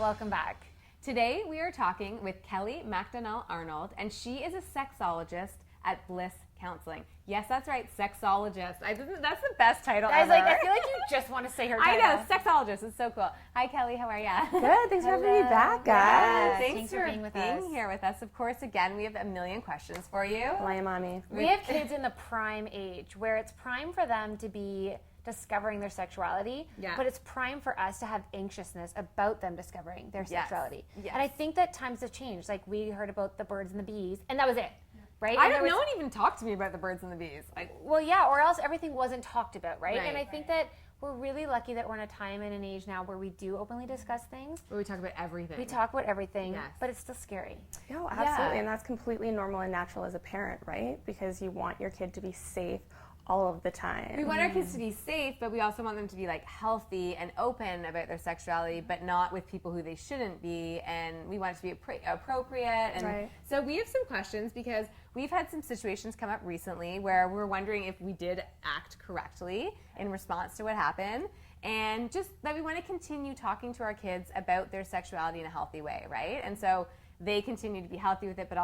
Welcome back. Today we are talking with Kelly McDonnell Arnold, and she is a sexologist at Bliss Counseling. Yes, that's right, sexologist. That's the best title I was ever. like, I feel like you just want to say her I title. know, sexologist is so cool. Hi, Kelly. How are you? Good. Thanks for having me back, guys. Yeah, Thanks thanks for for being with us. here with us. Of course, again, we have a million questions for you. Lay 'em on me. We have kids in the prime age where it's prime for them to be discovering their sexuality, Yeah. but it's prime for us to have anxiousness about them discovering their Yes. sexuality. Yes. And I think that times have changed. Like we heard about the birds and the bees, and that was it, right? I And don't. there No was- one even talked to me about the birds and the bees. Like, Well, yeah, or else everything wasn't talked about, right? Right. And I think that we're really lucky that we're in a time and an age now where we do openly discuss things. where we talk about everything. We talk about everything, Yes. but it's still scary. No, absolutely. And that's completely normal and natural as a parent, right? Because you want your kid to be safe all of the time. We want our kids to be safe, but we also want them to be like healthy and open about their sexuality, but not with people who they shouldn't be. And we want it to be appropriate. And Right. so we have some questions because we've had some situations come up recently where we're wondering if we did act correctly in response to what happened. And just that we want to continue talking to our kids about their sexuality in a healthy way, right? And so they continue to be healthy with it, but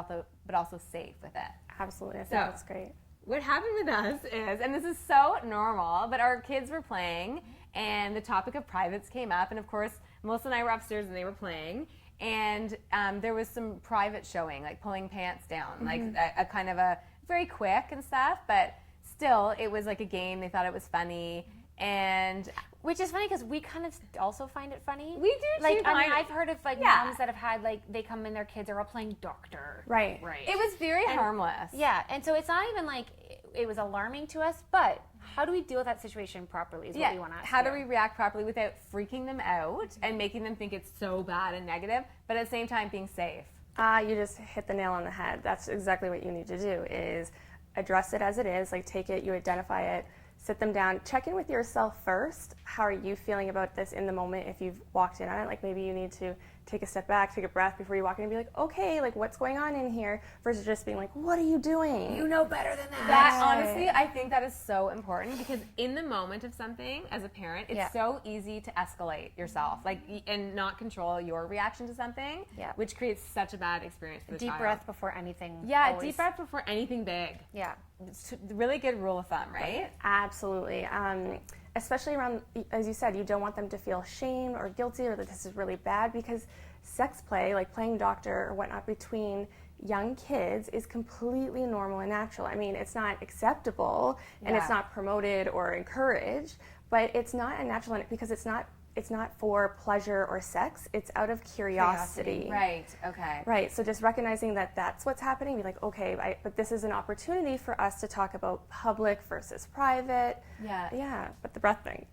also safe with it. Absolutely. I think So- that's great. What happened with us is, and this is so normal, but our kids were playing, and the topic of privates came up, and of course, Melissa and I were upstairs, and they were playing, and there was some private showing, like pulling pants down, like a kind of a very quick and stuff, but still, it was like a game. They thought it was funny, and Which is funny because we kind of also find it funny. we do Like, too. I mean, kind of. I've heard of like Yeah. moms that have had like they come in, their kids are all playing doctor. Right. It was very harmless. Yeah, and so it's not even like it was alarming to us, but how do we deal with that situation properly is what we want to ask. How do you. we react properly without freaking them out and making them think it's so bad and negative, but at the same time being safe? You just hit the nail on the head. That's exactly what you need to do is address it as it is, like take it, you identify it, sit them down, check in with yourself first. How are you feeling about this in the moment if you've walked in on it? Like maybe you need to take a step back, take a breath before you walk in and be like, okay, like what's going on in here versus just being like, what are you doing? You know better than that. That Right. honestly, I think that is so important because in the moment of something, as a parent, it's Yeah. so easy to escalate yourself, like and not control your reaction to something, Yeah. which creates such a bad experience for the Deep child. breath before anything. Yeah, always. deep breath before anything big. Yeah. It's a really good rule of thumb, right? Absolutely. Especially around, as you said, you don't want them to feel shame or guilty or that this is really bad because sex play, like playing doctor or whatnot between young kids is completely normal and natural. I mean, it's not acceptable and it's Yeah. not promoted or encouraged, but it's not unnatural because it's not for pleasure or sex. It's out of curiosity. Right. Okay. Right, so just recognizing that that's what's happening, be like, okay, but this is an opportunity for us to talk about public versus private. Yeah. Yeah, but the breath thing.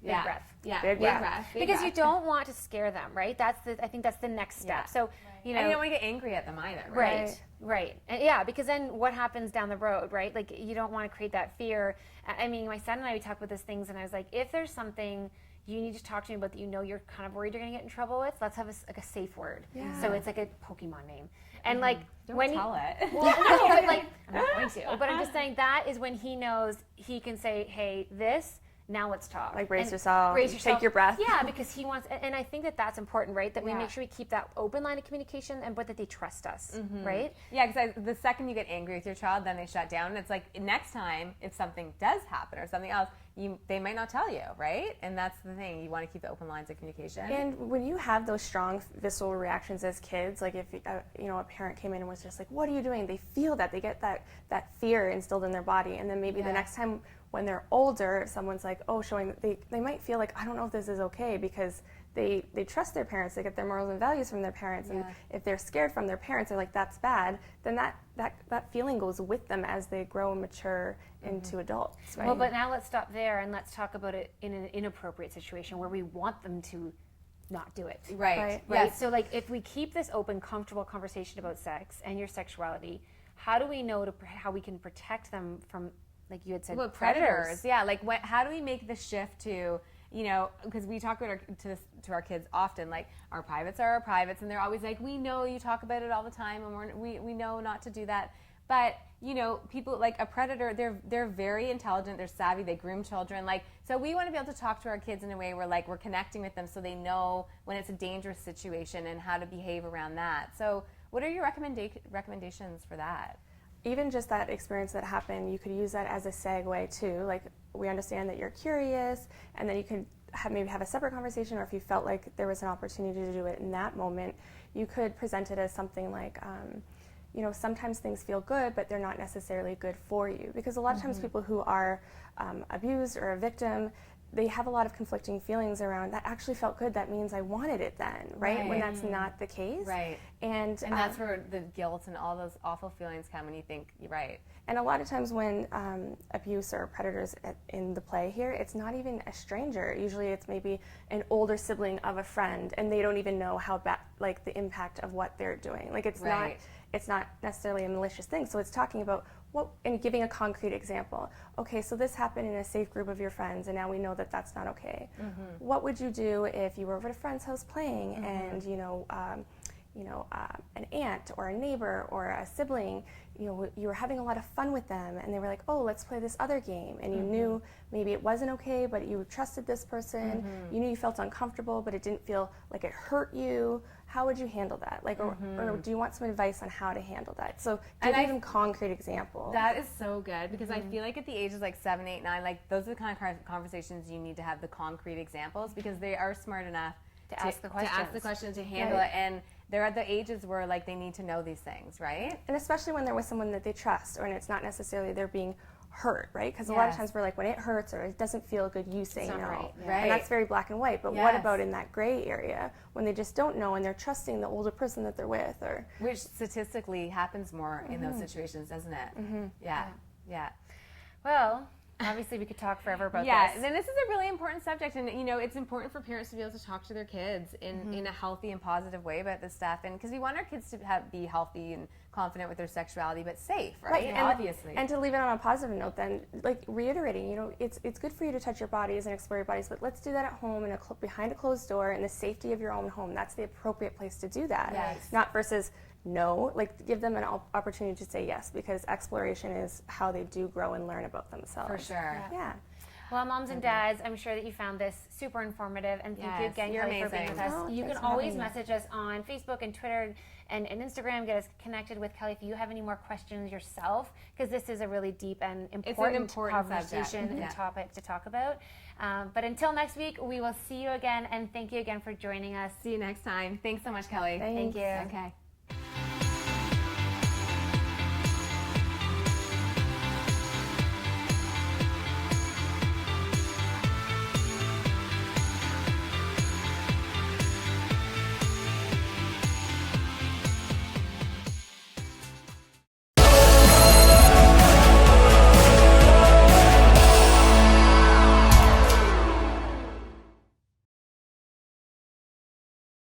Yeah. breath. Yeah. Big Big breath. breath. Big Because breath. you don't want to scare them, right? I think that's the next step. Yeah. So, you know, And you don't want to get angry at them either, right? Right. And yeah, because then what happens down the road, right? Like you don't want to create that fear. I mean, my son and I, we talked about these things, and I was like, if there's something you need to talk to me about that you know you're kind of worried you're going to get in trouble with, let's have like a safe word. Yeah. So it's like a Pokemon name. And like Don't when tell it. well, no, but like I'm not going to. But I'm just saying that is when he knows he can say, "Hey, this. Now let's talk." Like brace And yourself, Brace take yourself. your breath. Yeah, because he wants, and I think that that's important, right? That we Yeah. make sure we keep that open line of communication, and but that they trust us, Mm-hmm. right? Yeah, because the second you get angry with your child, then they shut down. And it's like next time, if something does happen or something else, they might not tell you, right? And that's the thing. You want to keep the open lines of communication. And when you have those strong visceral reactions as kids, like if a parent came in and was just like, "What are you doing?" They feel that, they get that fear instilled in their body, and then maybe Yeah. the next time when they're older, if someone's like, "Oh, showing," they might feel like, "I don't know if this is okay," because they trust their parents, they get their morals and values from their parents, and Yeah. if they're scared from their parents, they're like, "That's bad." Then that feeling goes with them as they grow and mature into adults, right? Well, but now let's stop there and let's talk about it in an inappropriate situation where we want them to not do it. right. Right. Right. Yes. So, like, if we keep this open, comfortable conversation about sex and your sexuality, how do we know how we can protect them from, like you had said, Well, predators. Yeah, like how do we make the shift to, because we talk about to our kids often, like our privates are our privates, and they're always like, we know you talk about it all the time, and we know not to do that. But people like a predator, they're very intelligent, they're savvy, they groom children. Like, so we want to be able to talk to our kids in a way where like we're connecting with them so they know when it's a dangerous situation and how to behave around that. So what are your recommendations for that? Even just that experience that happened, you could use that as a segue too. Like, we understand that you're curious, and then you could maybe have a separate conversation, or if you felt like there was an opportunity to do it in that moment, you could present it as something like, sometimes things feel good, but they're not necessarily good for you. Because a lot of times people who are abused or a victim, they have a lot of conflicting feelings around that actually felt good, that means I wanted it then, right? When that's not the case. Right. And that's where the guilt and all those awful feelings come when you think, you're right. And a lot of times when abuse or predators in the play here, it's not even a stranger. Usually it's maybe an older sibling of a friend, and they don't even know how bad, like the impact of what they're doing. Like, it's not necessarily a malicious thing. So it's talking about and giving a concrete example. Okay, so this happened in a safe group of your friends, and now we know that that's not okay. What would you do if you were over at a friend's house playing, and an aunt or a neighbor or a sibling, you were having a lot of fun with them, and they were like, oh, let's play this other game, and you knew maybe it wasn't okay, but you trusted this person, you knew you felt uncomfortable, but it didn't feel like it hurt you. How would you handle that? Like, or do you want some advice on how to handle that? So giving them concrete examples. That is so good, because I feel like at the ages like 7, 8, 9, like those are the kind of conversations you need to have, the concrete examples, because they are smart enough to ask the questions, to handle it, and they're at the ages where like they need to know these things, right? And especially when they're with someone that they trust, or it's not necessarily they're being hurt, right? Because a lot of times we're like, when it hurts or it doesn't feel good, you say no. Right. And that's very black and white. But what about in that gray area when they just don't know and they're trusting the older person that they're with? Or which statistically happens more in those situations, doesn't it? Yeah. Well, obviously we could talk forever about this. Yeah, then this is a really important subject, and it's important for parents to be able to talk to their kids in a healthy and positive way about this stuff, and because we want our kids to be healthy and confident with their sexuality, but safe, right? And, obviously. And to leave it on a positive note, then, like reiterating, it's good for you to touch your bodies and explore your bodies, but let's do that at home behind a closed door in the safety of your own home. That's the appropriate place to do that. Yes. Not versus no. Like, give them an opportunity to say yes, because exploration is how they do grow and learn about themselves. For sure. Yeah. Well, moms and dads, I'm sure that you found this super informative, and thank you again, Kelly, for being with us. Oh, you can always message us on Facebook and Twitter and Instagram. Get us connected with Kelly if you have any more questions yourself, because this is a really deep and important conversation and topic to talk about. But until next week, we will see you again, and thank you again for joining us. See you next time. Thank so much, Kelly. Thank you. Okay.